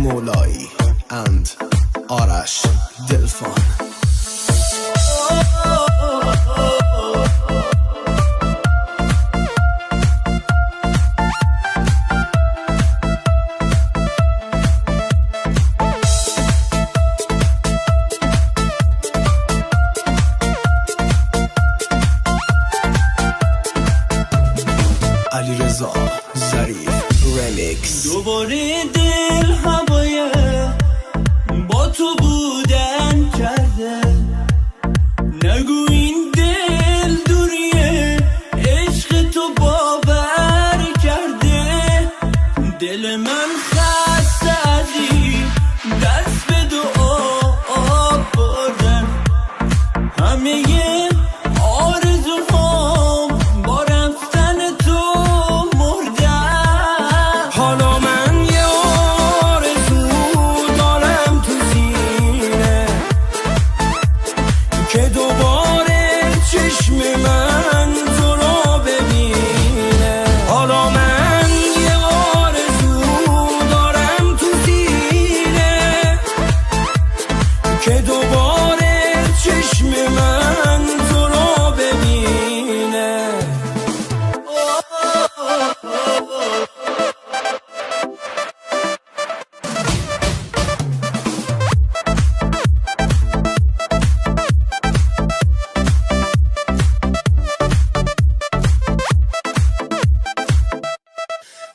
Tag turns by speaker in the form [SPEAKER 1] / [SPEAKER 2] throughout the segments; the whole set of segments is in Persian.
[SPEAKER 1] مولایی and آرش دلفان. علیرضا ظریف رمیکس.
[SPEAKER 2] دوباره دل هوای با تو بودن کرده، نگو این دل دوریه عشق تو باور کرده. دل من خسته ازی دست به دعا بردن، همه آرزوهام با رفتن تو مردن.
[SPEAKER 3] حالا من یه آرزو دارم تو سینه که دوباره چشم من تو رو ببینه. حالا من یه آرزو دارم تو سینه که دوباره چشم من تو رو ببینه.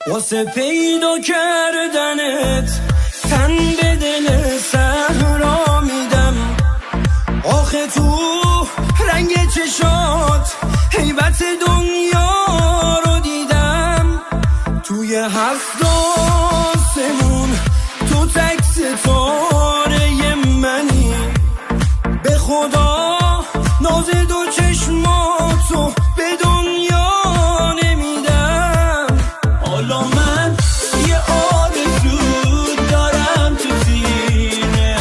[SPEAKER 3] واسه پیدا کردنت تن به دل صحرا میدم. آخه تو رنگ چشات هیبت دنیا رو دیدم. توی هفت آسمون تو تک ستاره منی. به خدا ناز دو چشماتو به دنیا نمیدم.
[SPEAKER 2] حالا من یه آرزو دارم تو سینه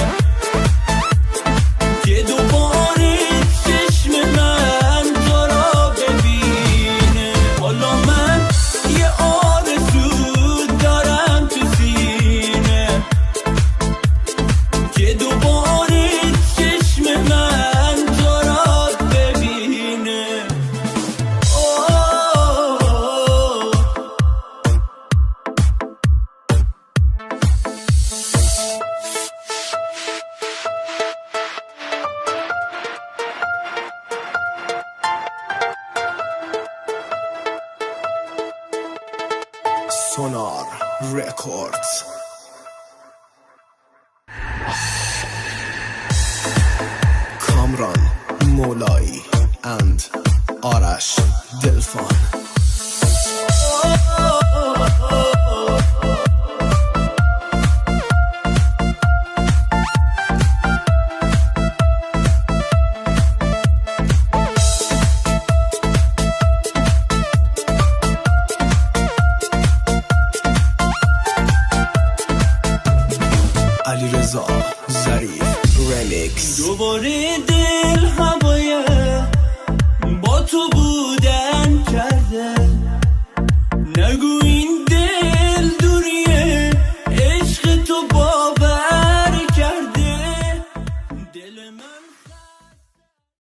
[SPEAKER 2] که دوباره چشم من تو را ببینه. حالا من یه آرزو دارم تو سینه که دوباره چشم من تو را ببینه.
[SPEAKER 1] سونار رکوردز. کامران مولایی and آرش دلفان. علیرضا ظریف رمیکس.
[SPEAKER 2] دوباره دل هوای با تو بود